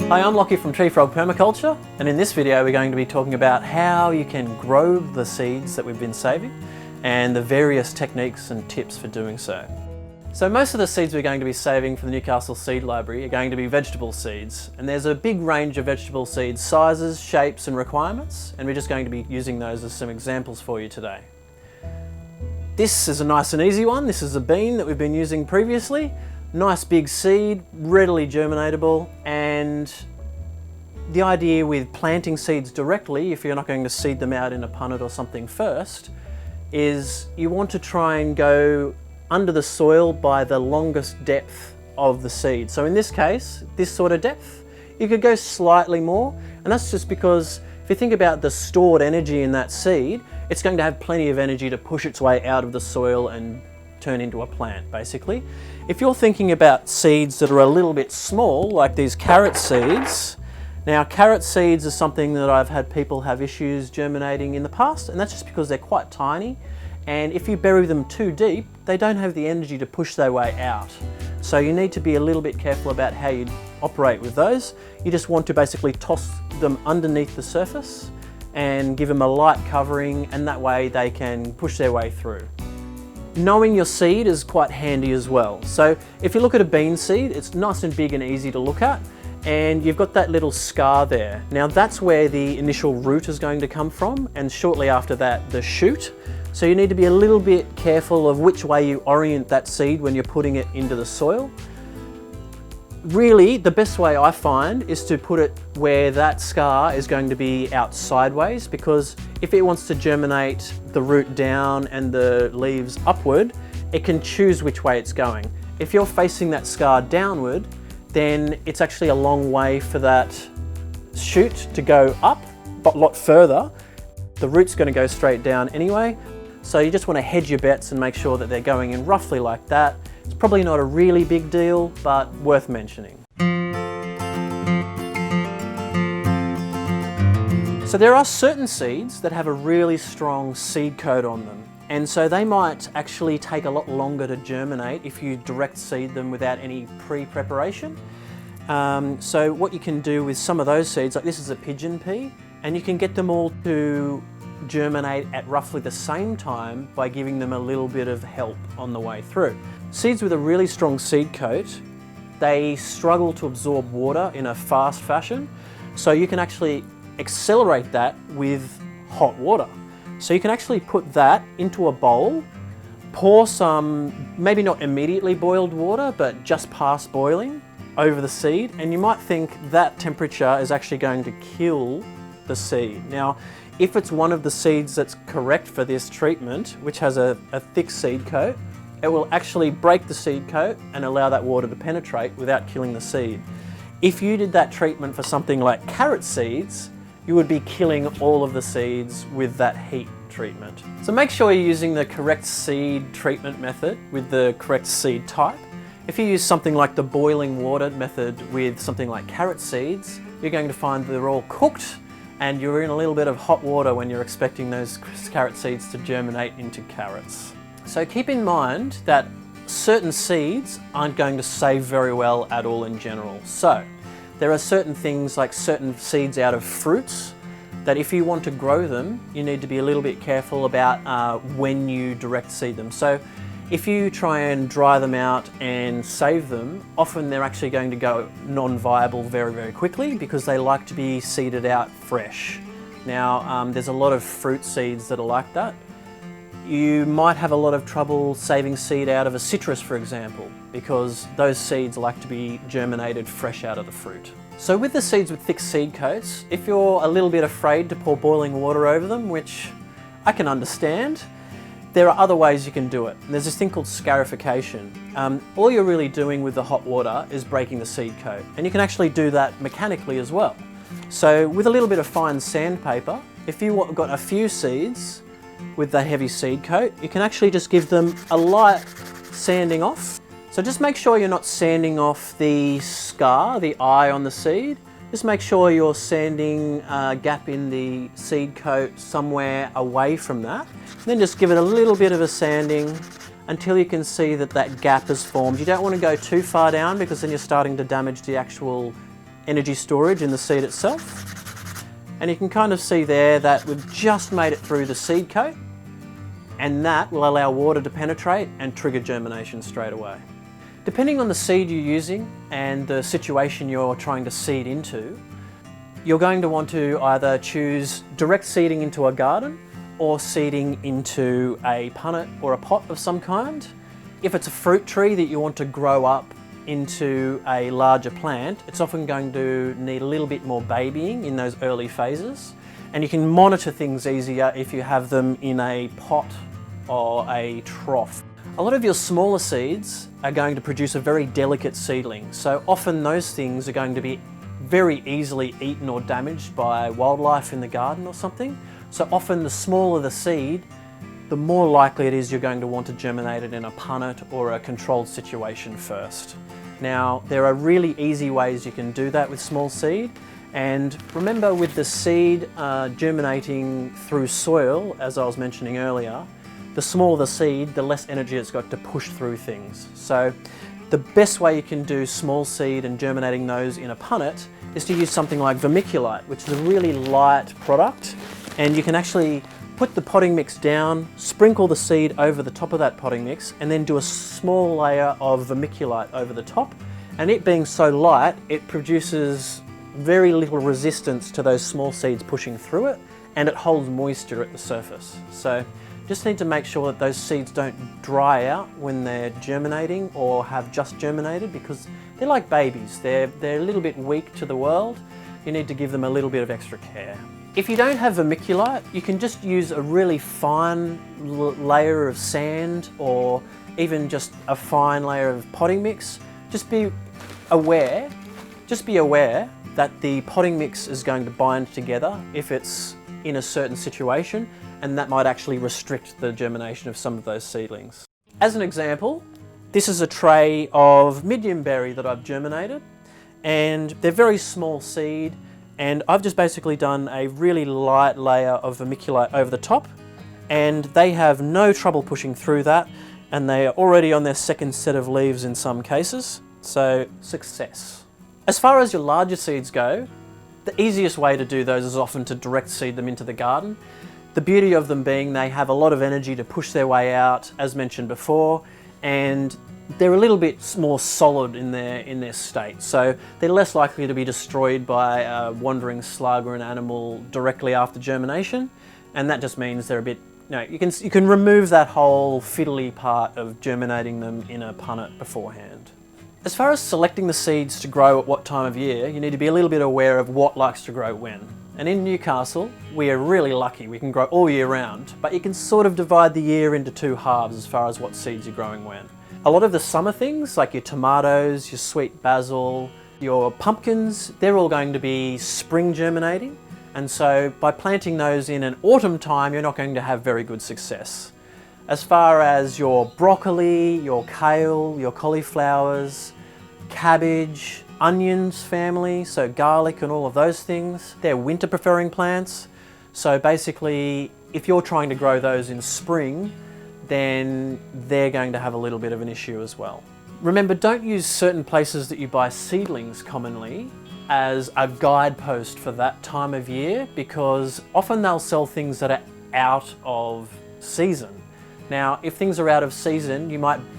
Hi, I'm Lockie from Tree Frog Permaculture, and in this video we're going to be talking about how you can grow the seeds that we've been saving and the various techniques and tips for doing so. So most of the seeds we're going to be saving from the Newcastle Seed Library are going to be vegetable seeds, and there's a big range of vegetable seed sizes, shapes and requirements, and we're just going to be using those as some examples for you today. This is a nice and easy one. This is a bean that we've been using previously. Nice big seed, readily germinatable, and the idea with planting seeds directly, if you're not going to seed them out in a punnet or something first, is you want to try and go under the soil by the longest depth of the seed. So in this case, this sort of depth, you could go slightly more, and that's just because if you think about the stored energy in that seed, it's going to have plenty of energy to push its way out of the soil and turn into a plant, basically. If you're thinking about seeds that are a little bit small, like these carrot seeds, now carrot seeds are something that I've had people have issues germinating in the past, and that's just because they're quite tiny, and if you bury them too deep, they don't have the energy to push their way out. So you need to be a little bit careful about how you operate with those. You just want to basically toss them underneath the surface and give them a light covering, and that way they can push their way through. Knowing your seed is quite handy as well. So if you look at a bean seed, it's nice and big and easy to look at, and you've got that little scar there. Now that's where the initial root is going to come from, and shortly after that the shoot. So you need to be a little bit careful of which way you orient that seed when you're putting it into the soil. Really, the best way I find is to put it where that scar is going to be out sideways, because if it wants to germinate the root down and the leaves upward, it can choose which way it's going. If you're facing that scar downward, then it's actually a long way for that shoot to go up, but a lot further. The root's going to go straight down anyway, so you just want to hedge your bets and make sure that they're going in roughly like that. It's probably not a really big deal, but worth mentioning. So there are certain seeds that have a really strong seed coat on them, and so they might actually take a lot longer to germinate if you direct seed them without any pre-preparation. So what you can do with some of those seeds, like this is a pigeon pea, and you can get them all to germinate at roughly the same time by giving them a little bit of help on the way through. Seeds with a really strong seed coat, they struggle to absorb water in a fast fashion, so you can actually accelerate that with hot water. So you can actually put that into a bowl, pour some, maybe not immediately boiled water, but just past boiling over the seed, and you might think that temperature is actually going to kill the seed. Now, if it's one of the seeds that's correct for this treatment, which has a thick seed coat, it will actually break the seed coat and allow that water to penetrate without killing the seed. If you did that treatment for something like carrot seeds, you would be killing all of the seeds with that heat treatment. So make sure you're using the correct seed treatment method with the correct seed type. If you use something like the boiling water method with something like carrot seeds, you're going to find they're all cooked and you're in a little bit of hot water when you're expecting those carrot seeds to germinate into carrots. So keep in mind that certain seeds aren't going to save very well at all in general. So there are certain things like certain seeds out of fruits that if you want to grow them, you need to be a little bit careful about when you direct seed them. So if you try and dry them out and save them, often they're actually going to go non-viable very, very quickly because they like to be seeded out fresh. Now, there's a lot of fruit seeds that are like that. You might have a lot of trouble saving seed out of a citrus, for example, because those seeds like to be germinated fresh out of the fruit. So with the seeds with thick seed coats, if you're a little bit afraid to pour boiling water over them, which I can understand, there are other ways you can do it. There's this thing called scarification. All you're really doing with the hot water is breaking the seed coat, and you can actually do that mechanically as well. So with a little bit of fine sandpaper, if you've got a few seeds with the heavy seed coat, you can actually just give them a light sanding off. So just make sure you're not sanding off the scar, the eye on the seed. Just make sure you're sanding a gap in the seed coat somewhere away from that. Then just give it a little bit of a sanding until you can see that that gap is formed. You don't want to go too far down because then you're starting to damage the actual energy storage in the seed itself. And you can kind of see there that we've just made it through the seed coat, and that will allow water to penetrate and trigger germination straight away. Depending on the seed you're using and the situation you're trying to seed into, you're going to want to either choose direct seeding into a garden or seeding into a punnet or a pot of some kind. If it's a fruit tree that you want to grow up into a larger plant, it's often going to need a little bit more babying in those early phases, and you can monitor things easier if you have them in a pot or a trough. A lot of your smaller seeds are going to produce a very delicate seedling, so often those things are going to be very easily eaten or damaged by wildlife in the garden or something. So often the smaller the seed, the more likely it is you're going to want to germinate it in a punnet or a controlled situation first. Now, there are really easy ways you can do that with small seed, and remember, with the seed germinating through soil, as I was mentioning earlier, the smaller the seed, the less energy it's got to push through things. So the best way you can do small seed and germinating those in a punnet is to use something like vermiculite, which is a really light product, and you can actually put the potting mix down, sprinkle the seed over the top of that potting mix, and then do a small layer of vermiculite over the top. And it being so light, it produces very little resistance to those small seeds pushing through it, and it holds moisture at the surface. So just need to make sure that those seeds don't dry out when they're germinating or have just germinated, because they're like babies. They're a little bit weak to the world. You need to give them a little bit of extra care. If you don't have vermiculite, you can just use a really fine layer of sand or even just a fine layer of potting mix. Just be aware that the potting mix is going to bind together if it's in a certain situation, and that might actually restrict the germination of some of those seedlings. As an example, this is a tray of midyanberry that I've germinated, and they're very small seed, and I've just basically done a really light layer of vermiculite over the top, and they have no trouble pushing through that, and they are already on their second set of leaves in some cases, so success. As far as your larger seeds go, the easiest way to do those is often to direct seed them into the garden. The beauty of them being they have a lot of energy to push their way out, as mentioned before, and they're a little bit more solid in their state, so they're less likely to be destroyed by a wandering slug or an animal directly after germination, and that just means they're a bit, you can remove that whole fiddly part of germinating them in a punnet beforehand. As far as selecting the seeds to grow at what time of year, you need to be a little bit aware of what likes to grow when. And in Newcastle, we are really lucky. We can grow all year round, but you can sort of divide the year into two halves as far as what seeds you're growing when. A lot of the summer things, like your tomatoes, your sweet basil, your pumpkins, they're all going to be spring germinating. And so by planting those in an autumn time, you're not going to have very good success. As far as your broccoli, your kale, your cauliflowers, cabbage, onions family, so garlic and all of those things, they're winter preferring plants. So basically, if you're trying to grow those in spring, then they're going to have a little bit of an issue as well. Remember, don't use certain places that you buy seedlings commonly as a guidepost for that time of year, because often they'll sell things that are out of season. Now, if things are out of season,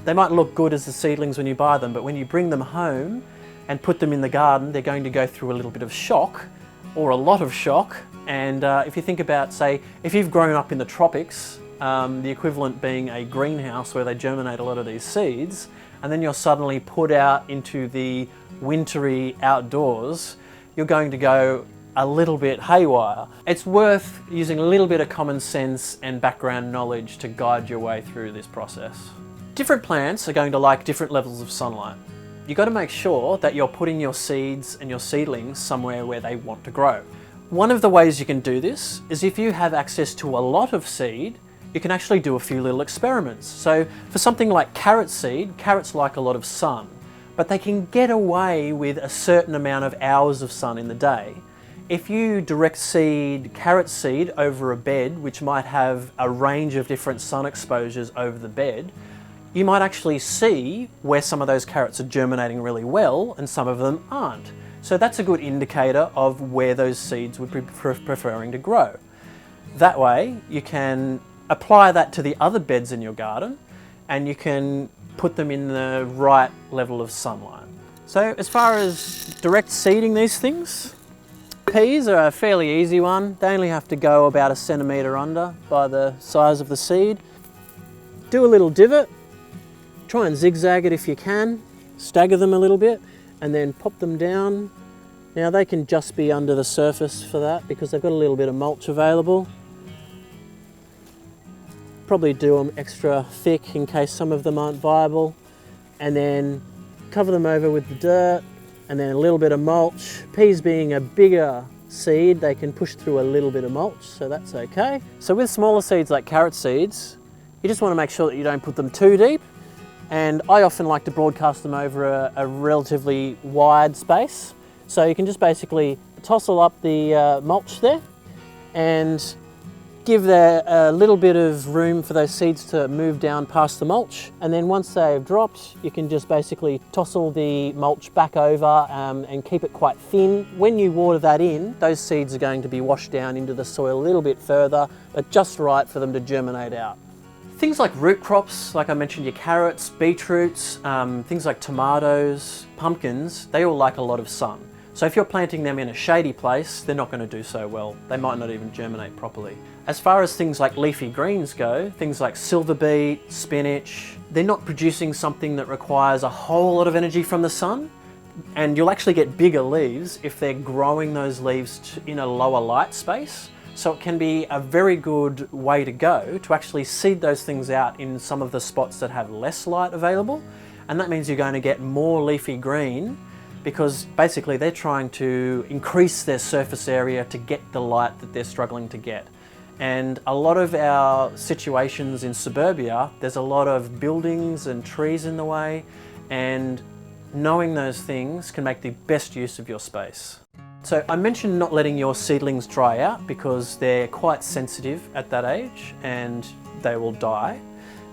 they might look good as the seedlings when you buy them, but when you bring them home and put them in the garden, they're going to go through a little bit of shock, or a lot of shock. And if you think about, say, if you've grown up in the tropics, the equivalent being a greenhouse where they germinate a lot of these seeds, and then you're suddenly put out into the wintry outdoors, you're going to go a little bit haywire. It's worth using a little bit of common sense and background knowledge to guide your way through this process. Different plants are going to like different levels of sunlight. You've got to make sure that you're putting your seeds and your seedlings somewhere where they want to grow. One of the ways you can do this is if you have access to a lot of seed, you can actually do a few little experiments. So for something like carrot seed, carrots like a lot of sun, but they can get away with a certain amount of hours of sun in the day. If you direct seed carrot seed over a bed, which might have a range of different sun exposures over the bed, you might actually see where some of those carrots are germinating really well and some of them aren't. So that's a good indicator of where those seeds would be preferring to grow. That way you can apply that to the other beds in your garden and you can put them in the right level of sunlight. So as far as direct seeding these things, peas are a fairly easy one. They only have to go about 1 centimetre under by the size of the seed. Do a little divot, try and zigzag it if you can, stagger them a little bit and then pop them down. Now they can just be under the surface for that because they've got a little bit of mulch available. Probably do them extra thick in case some of them aren't viable, and then cover them over with the dirt and then a little bit of mulch. Peas being a bigger seed, they can push through a little bit of mulch, so that's okay. So with smaller seeds like carrot seeds, you just want to make sure that you don't put them too deep, and I often like to broadcast them over a relatively wide space. So you can just basically tossle up the mulch there and give there a little bit of room for those seeds to move down past the mulch, and then once they've dropped you can just basically tossle the mulch back over and keep it quite thin. When you water that in, those seeds are going to be washed down into the soil a little bit further, but just right for them to germinate out. Things like root crops, like I mentioned, your carrots, beetroots, things like tomatoes, pumpkins, they all like a lot of sun. So if you're planting them in a shady place, they're not going to do so well. They might not even germinate properly. As far as things like leafy greens go, things like silver beet, spinach, they're not producing something that requires a whole lot of energy from the sun, and you'll actually get bigger leaves if they're growing those leaves in a lower light space. So it can be a very good way to go to actually seed those things out in some of the spots that have less light available, and that means you're going to get more leafy green, because basically they're trying to increase their surface area to get the light that they're struggling to get. And a lot of our situations in suburbia, there's a lot of buildings and trees in the way, and knowing those things can make the best use of your space. So I mentioned not letting your seedlings dry out because they're quite sensitive at that age and they will die.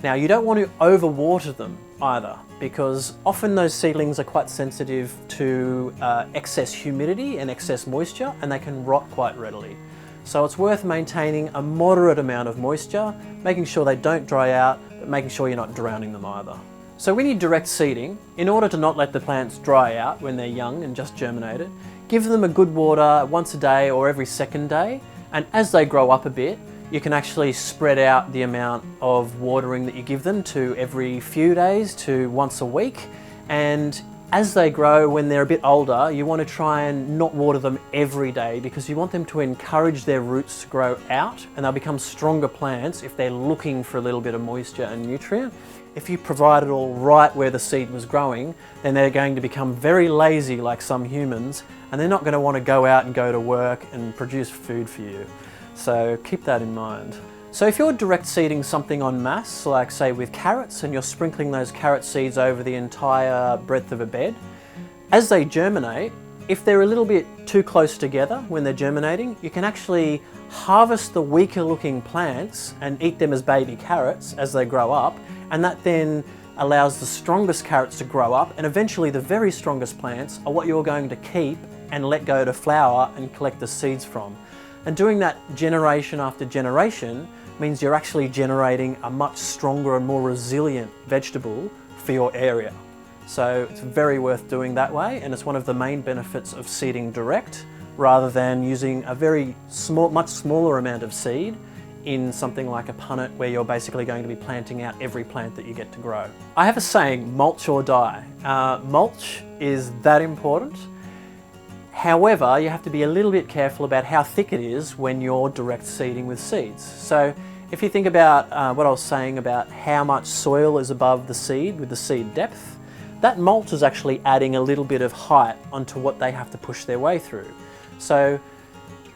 Now you don't want to overwater them either, because often those seedlings are quite sensitive to excess humidity and excess moisture, and they can rot quite readily. So it's worth maintaining a moderate amount of moisture, making sure they don't dry out, but making sure you're not drowning them either. So when you direct seeding, in order to not let the plants dry out when they're young and just germinated, give them a good water once a day or every second day, and as they grow up a bit, you can actually spread out the amount of watering that you give them to every few days to once a week. And as they grow, when they're a bit older, you want to try and not water them every day, because you want them to encourage their roots to grow out, and they'll become stronger plants if they're looking for a little bit of moisture and nutrient. If you provide it all right where the seed was growing, then they're going to become very lazy like some humans, and they're not going to want to go out and go to work and produce food for you. So keep that in mind. So if you're direct seeding something en masse, like say with carrots, and you're sprinkling those carrot seeds over the entire breadth of a bed, as they germinate, if they're a little bit too close together when they're germinating, you can actually harvest the weaker looking plants and eat them as baby carrots as they grow up, and that then allows the strongest carrots to grow up, and eventually the very strongest plants are what you're going to keep and let go to flower and collect the seeds from. And doing that generation after generation means you're actually generating a much stronger and more resilient vegetable for your area. So it's very worth doing that way, and it's one of the main benefits of seeding direct rather than using a very small, much smaller amount of seed in something like a punnet where you're basically going to be planting out every plant that you get to grow. I have a saying, mulch or die. Mulch is that important. However, you have to be a little bit careful about how thick it is when you're direct seeding with seeds. So if you think about what I was saying about how much soil is above the seed with the seed depth, that mulch is actually adding a little bit of height onto what they have to push their way through. So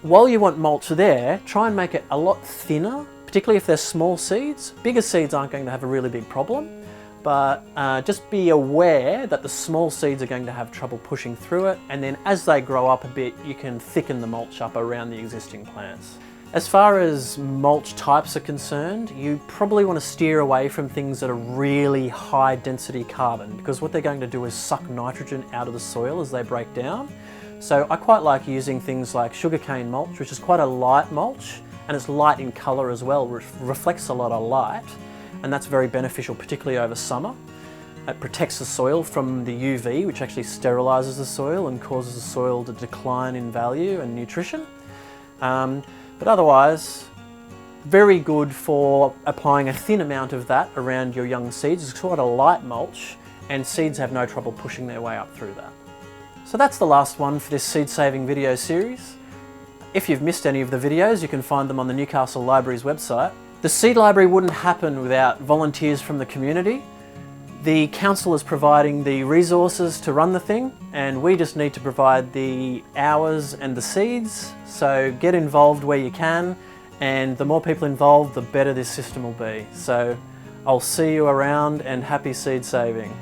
while you want mulch there, try and make it a lot thinner, particularly if they're small seeds. Bigger seeds aren't going to have a really big problem, but just be aware that the small seeds are going to have trouble pushing through it, and then as they grow up a bit, you can thicken the mulch up around the existing plants. As far as mulch types are concerned, you probably want to steer away from things that are really high density carbon, because what they're going to do is suck nitrogen out of the soil as they break down. So I quite like using things like sugarcane mulch, which is quite a light mulch, and it's light in colour as well, which reflects a lot of light, and that's very beneficial, particularly over summer. It protects the soil from the UV, which actually sterilises the soil and causes the soil to decline in value and nutrition. But otherwise, very good for applying a thin amount of that around your young seeds. It's quite a light mulch, and seeds have no trouble pushing their way up through that. So that's the last one for this seed saving video series. If you've missed any of the videos, you can find them on the Newcastle Library's website. The Seed Library wouldn't happen without volunteers from the community. The council is providing the resources to run the thing, and we just need to provide the hours and the seeds. So get involved where you can, and the more people involved, the better this system will be. So I'll see you around, and happy seed saving.